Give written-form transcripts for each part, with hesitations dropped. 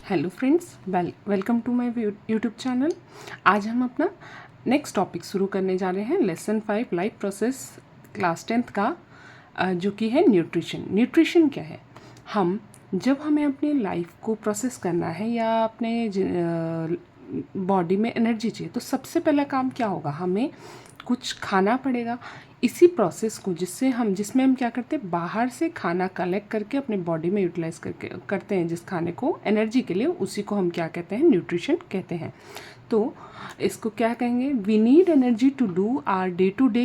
Hello friends, welcome to my YouTube channel. आज हम अपना नेक्स्ट टॉपिक शुरू करने जा रहे हैं। Lesson 5 life process class 10th का जो कि है न्यूट्रिशन। न्यूट्रिशन क्या है? जब हमें अपनी लाइफ को प्रोसेस करना है या अपने बॉडी में एनर्जी चाहिए तो सबसे पहला काम क्या होगा? हमें कुछ खाना पड़ेगा। इसी प्रोसेस को जिसमें हम क्या करते हैं, बाहर से खाना कलेक्ट करके अपने बॉडी में यूटिलाइज करके करते हैं जिस खाने को एनर्जी के लिए, उसी को हम क्या कहते हैं? न्यूट्रिशन कहते हैं। तो इसको क्या कहेंगे? We need energy to do our day to day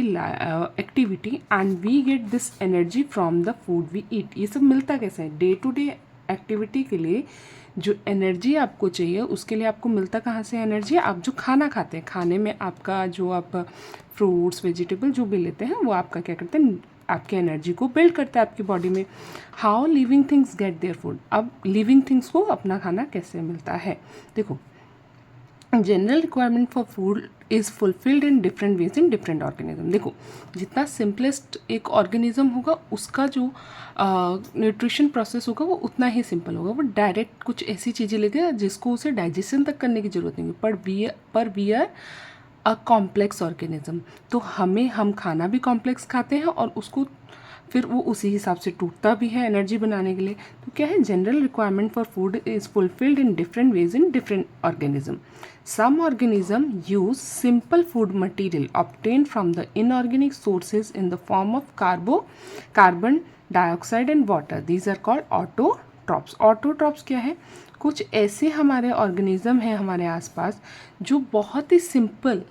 activity and we get this energy from the food we eat. ये सब मिलता कैसे है? डे टू डे एक्टिविटी के लिए जो एनर्जी आपको चाहिए उसके लिए आपको मिलता कहाँ से एनर्जी? आप जो खाना खाते हैं, खाने में आपका जो आप फ्रूट्स वेजिटेबल जो भी लेते हैं वो आपका क्या करते हैं? आपके एनर्जी को बिल्ड करता है आपकी बॉडी में। How living things get their food. अब लिविंग थिंग्स को अपना खाना कैसे मिलता है? देखो, general requirement for food is fulfilled in different ways in different organism. देखो, जितना सिंपलेस्ट एक ऑर्गेनिज्म होगा उसका जो न्यूट्रिशन प्रोसेस होगा वो उतना ही सिंपल होगा। वो डायरेक्ट कुछ ऐसी चीज़ें लेके जिसको उसे डाइजेशन तक करने की ज़रूरत नहीं है। पर we are a complex organism. तो हम खाना भी कॉम्प्लेक्स खाते हैं और उसको फिर वो उसी हिसाब से टूटता भी है एनर्जी बनाने के लिए। तो क्या है? General requirement for food is fulfilled in different ways in different organism. Some organisms use simple food material obtained from the inorganic sources in the form of carbon dioxide and water. These are called autotrophs. Autotrophs क्या है? कुछ ऐसे हमारे organism हैं हमारे आसपास जो बहुत ही सिंपल,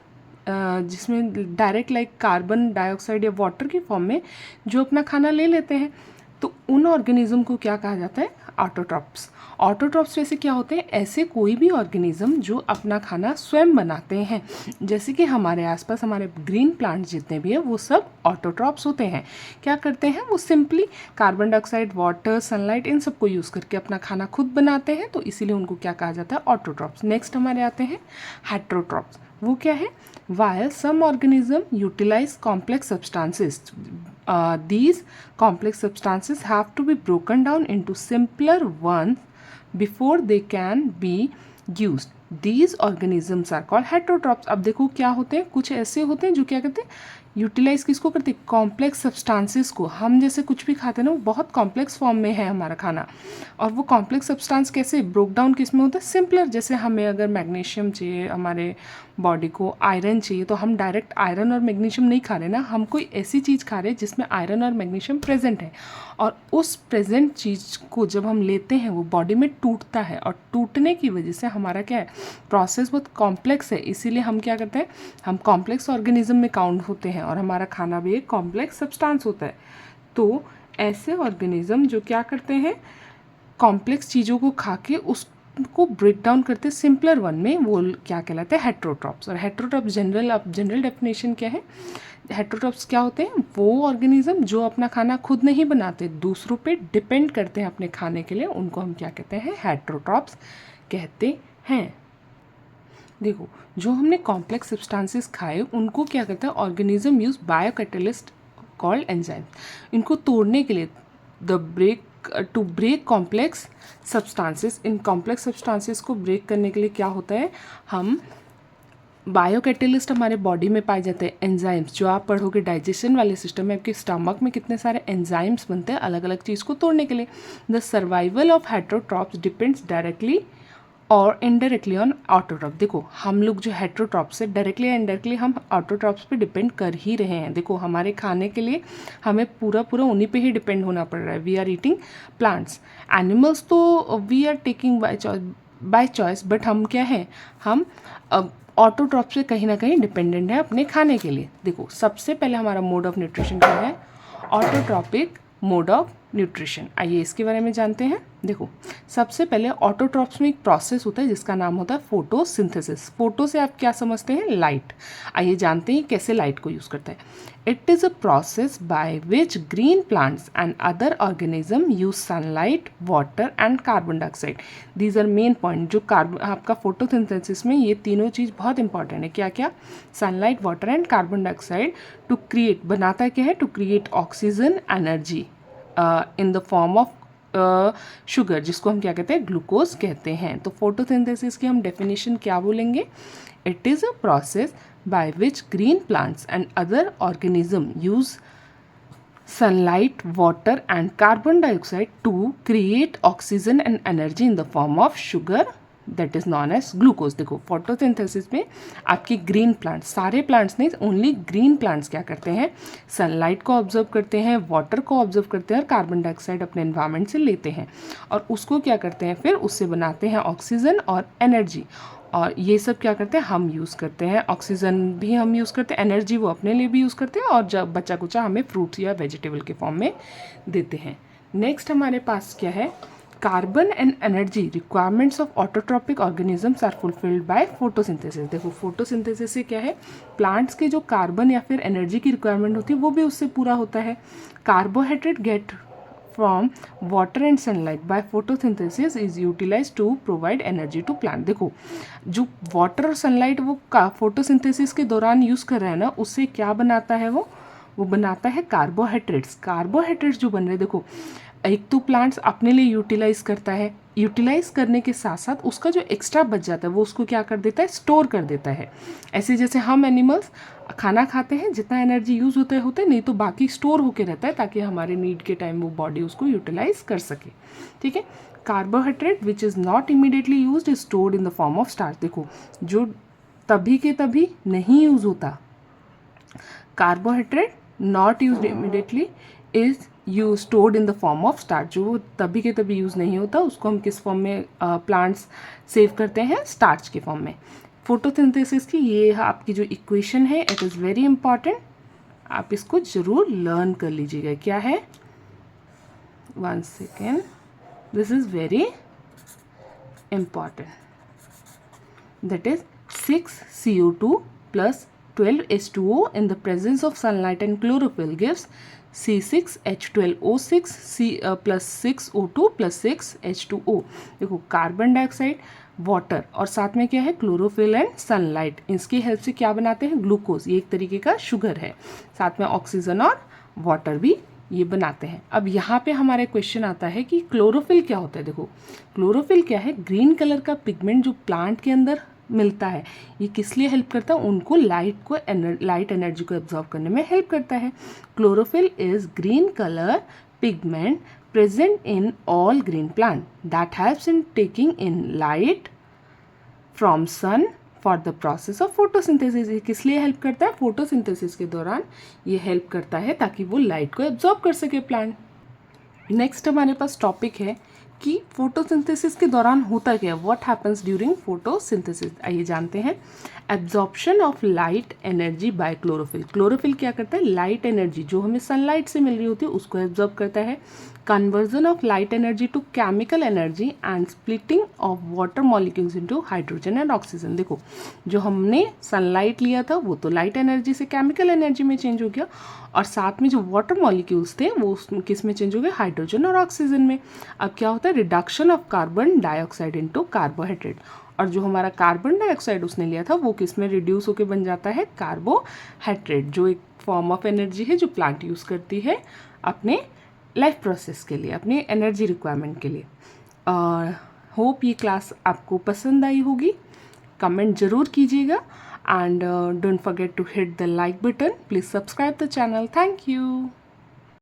जिसमें डायरेक्ट लाइक कार्बन डाइऑक्साइड या वाटर की फॉर्म में जो अपना खाना ले लेते हैं, तो उन ऑर्गेनिज्म को क्या कहा जाता है? ऑटोट्रॉप्स। ऑटोट्रॉप्स वैसे क्या होते हैं? ऐसे कोई भी ऑर्गेनिज्म जो अपना खाना स्वयं बनाते हैं। जैसे कि हमारे आसपास हमारे ग्रीन प्लांट्स जितने भी हैं वो सब ऑटोट्रॉप्स होते हैं। क्या करते हैं? वो simply carbon dioxide, water, sunlight इन सबको यूज़ करके अपना खाना खुद बनाते हैं, तो इसीलिए उनको क्या कहा जाता है? ऑटोट्रॉप्स। नेक्स्ट हमारे आते हैं हेट्रोट्रॉप्स। वो क्या है? While some organisms utilize complex substances, these complex substances have to be broken down into simpler ones before they can be used. These organisms are called heterotrophs. अब देखो क्या होते हैं? कुछ ऐसे होते हैं जो क्या करते हैं? यूटिलाइज किसको करते हैं? कॉम्प्लेक्स सब्सटेंसेस को। हम जैसे कुछ भी खाते हैं ना, वो बहुत कॉम्प्लेक्स फॉर्म में है हमारा खाना, और वो कॉम्प्लेक्स सब्सटेंस कैसे ब्रोक डाउन किस में होता है? सिंपलर। जैसे हमें अगर मैग्नीशियम चाहिए, हमारे बॉडी को आयरन चाहिए, तो हम डायरेक्ट आयरन और मैग्नीशियम नहीं खा रहे ना, हम कोई ऐसी चीज़ खा रहे हैं जिसमें आयरन और मैग्नीशियम प्रेजेंट है, और उस प्रेजेंट चीज़ को जब हम लेते हैं वो बॉडी में टूटता है, और टूटने की वजह से हमारा क्या है? प्रोसेस बहुत कॉम्प्लेक्स है। इसीलिए हम क्या करते हैं? हम कॉम्प्लेक्स ऑर्गेनिज्म में काउंट होते हैं, और हमारा खाना भी एक कॉम्प्लेक्स सब्सटेंस होता है। तो ऐसे ऑर्गेनिज्म जो क्या करते हैं? कॉम्प्लेक्स चीज़ों को खा के उसको ब्रेक डाउन करते सिंपलर वन में, वो क्या कहलाते हैं? हेट्रोट्रॉप्स। और हेट्रोट्रॉप्स जनरल डेफिनेशन क्या है? हेट्रोट्रॉप्स क्या होते हैं? वो ऑर्गेनिज्म जो अपना खाना खुद नहीं बनाते, दूसरों पे डिपेंड करते हैं अपने खाने के लिए, उनको हम क्या कहते हैं? हेट्रोट्रॉप्स कहते हैं। देखो, जो हमने कॉम्प्लेक्स सब्सटेंसेस खाए उनको क्या करता है? Organism use biocatalyst called enzyme. इनको तोड़ने के लिए टू ब्रेक कॉम्प्लेक्स सब्सटेंसेस, इन कॉम्प्लेक्स सब्सटेंसेस को ब्रेक करने के लिए क्या होता है? हम बायोकैटलिस्ट हमारे बॉडी में पाए जाते हैं, एंजाइम्स। जो आप पढ़ोगे डाइजेशन वाले सिस्टम में, आपके स्टमक में कितने सारे एंजाइम्स बनते हैं अलग अलग चीज़ को तोड़ने के लिए। The survival of heterotrophs depends directly और इनडायरेक्टली ऑन ऑटोट्रॉप। देखो, हम लोग जो हेट्रोट्रॉप्स है, डायरेक्टली या इनडायरेक्टली हम ऑटोट्रॉप्स पे डिपेंड कर ही रहे हैं। देखो, हमारे खाने के लिए हमें पूरा उन्हीं पे ही डिपेंड होना पड़ रहा है। We are eating plants. Animals तो we are taking by choice, but हम क्या है? हम ऑटोट्रॉप से कहीं ना कहीं डिपेंडेंट है अपने खाने के लिए। देखो, सबसे पहले हमारा मोड ऑफ न्यूट्रिशन क्या है? Autotrophic mode of nutrition. आइए इसके बारे में जानते हैं। देखो, सबसे पहले ऑटोट्रॉप्स में एक प्रोसेस होता है जिसका नाम होता है फोटोसिंथेसिस। फोटो से आप क्या समझते हैं? लाइट। आइए जानते हैं कैसे लाइट को यूज़ करता है। It is a process by which green plants and other organism use sunlight, water and carbon dioxide. These are main point. जो आपका फोटोसिंथेसिस में ये तीनों चीज़ बहुत इंपॉर्टेंट है। क्या क्या? Sunlight, water and carbon dioxide बनाता क्या है? To create oxygen energy in the form of sugar, जिसको हम क्या कहते हैं, ग्लूकोज कहते हैं। तो फोटोसिंथेसिस की हम डेफिनेशन क्या बोलेंगे, it is a process by which green plants and other organism use sunlight, water and carbon dioxide to create oxygen and energy in the form of sugar that is known as glucose। देखो photosynthesis में आपकी green plants, सारे plants नहीं, only green plants क्या करते हैं, sunlight को observe करते हैं, वाटर को ऑब्जर्व करते हैं और कार्बन डाइऑक्साइड अपने एनवायरनमेंट से लेते हैं और उसको क्या करते हैं, फिर उससे बनाते हैं ऑक्सीजन और एनर्जी। और ये सब क्या करते हैं, हम यूज़ करते हैं, ऑक्सीजन भी हम यूज़ करते हैं, एनर्जी वो अपने लिए भी यूज़ करते हैं और जब बचा कुचा हमें फ्रूट्स या वेजिटेबल के फॉर्म में देते हैं। नेक्स्ट हमारे पास क्या है, carbon and energy requirements of autotrophic organisms are fulfilled by photosynthesis. देखो फोटोसिंथेसिस से क्या है, प्लांट्स के जो कार्बन या फिर एनर्जी की रिक्वायरमेंट होती है वो भी उससे पूरा होता है। Carbohydrate get from water and sunlight by photosynthesis is utilized to provide energy to plant। देखो जो वाटर और सनलाइट वो का फोटोसिंथेसिस के दौरान यूज़ कर रहा है ना, उससे क्या बनाता है, वो बनाता है कार्बोहाइड्रेट्स। कार्बोहाइड्रेट्स जो बन रहे हैं, देखो एक तो प्लांट्स अपने लिए यूटिलाइज करता है, यूटिलाइज करने के साथ साथ उसका जो एक्स्ट्रा बच जाता है वो उसको क्या कर देता है, स्टोर कर देता है। ऐसे जैसे हम एनिमल्स खाना खाते हैं, जितना एनर्जी यूज़ होता है नहीं तो बाकी स्टोर होके रहता है ताकि हमारे नीड के टाइम वो बॉडी उसको यूटिलाइज कर सके। ठीक है, carbohydrate which is not immediately use is stored in the form of starch. देखो जो तभी के तभी नहीं यूज़ होता, carbohydrate not use immediately is you stored in the form of starch. जो तभी के तभी यूज़ नहीं होता उसको हम किस फॉर्म में प्लांट्स सेव करते हैं, स्टार्च के फॉर्म में। फोटोसिंथेसिस की ये आपकी जो इक्वेशन है, इट इज़ वेरी इंपॉर्टेंट, आप इसको जरूर लर्न कर लीजिएगा। क्या है, 1 second, this is very important, that is 6 CO2 plus 12 H2O in the presence of sunlight and chlorophyll gives C6H12O6 plus 6O2 plus 6 H2O। देखो कार्बन डाइऑक्साइड, वाटर और साथ में क्या है, क्लोरोफिल एंड सनलाइट, इसकी हेल्प से क्या बनाते हैं, ग्लूकोज। ये एक तरीके का शुगर है, साथ में ऑक्सीजन और वाटर भी ये बनाते हैं। अब यहाँ पे हमारे क्वेश्चन आता है कि क्लोरोफिल क्या होता है। देखो क्लोरोफिल क्या है, ग्रीन कलर का पिगमेंट जो प्लांट के अंदर मिलता है, ये किस लिए हेल्प करता है, उनको लाइट एनर्जी को एब्जॉर्ब करने में हेल्प करता है। Chlorophyll is green colour pigment present in all green plant that helps in taking in light from sun for the process of photosynthesis। ये किस लिए हेल्प करता है, फोटोसिंथेसिस के दौरान ये हेल्प करता है ताकि वो लाइट को एब्जॉर्ब कर सके प्लांट। नेक्स्ट हमारे पास टॉपिक है कि फोटोसिंथेसिस के दौरान होता क्या है, व्हाट हैपन्स ड्यूरिंग फोटोसिंथेसिस। आइए जानते हैं। Absorption of light energy by chlorophyll. Chlorophyll क्या करता है, लाइट एनर्जी जो हमें सनलाइट से मिल रही होती है उसको एब्जॉर्ब करता है। Conversion of light energy to chemical energy and splitting of water molecules into hydrogen and oxygen. देखो जो हमने सनलाइट लिया था वो तो लाइट एनर्जी से केमिकल एनर्जी में चेंज हो गया और साथ में जो वाटर मॉलिक्यूल्स थे वो किस में चेंज हो गए, हाइड्रोजन और ऑक्सीजन में। अब क्या होता है, reduction of carbon dioxide into carbohydrate, और जो हमारा कार्बन डाइऑक्साइड उसने लिया था वो किस में रिड्यूस होकर बन जाता है, कार्बोहाइड्रेट, जो एक फॉर्म ऑफ एनर्जी है जो प्लांट यूज़ करती है अपने लाइफ प्रोसेस के लिए, अपनी एनर्जी रिक्वायरमेंट के लिए। और होप ये क्लास आपको पसंद आई होगी, कमेंट ज़रूर कीजिएगा and don't forget to hit the like button, please subscribe the channel. Thank you.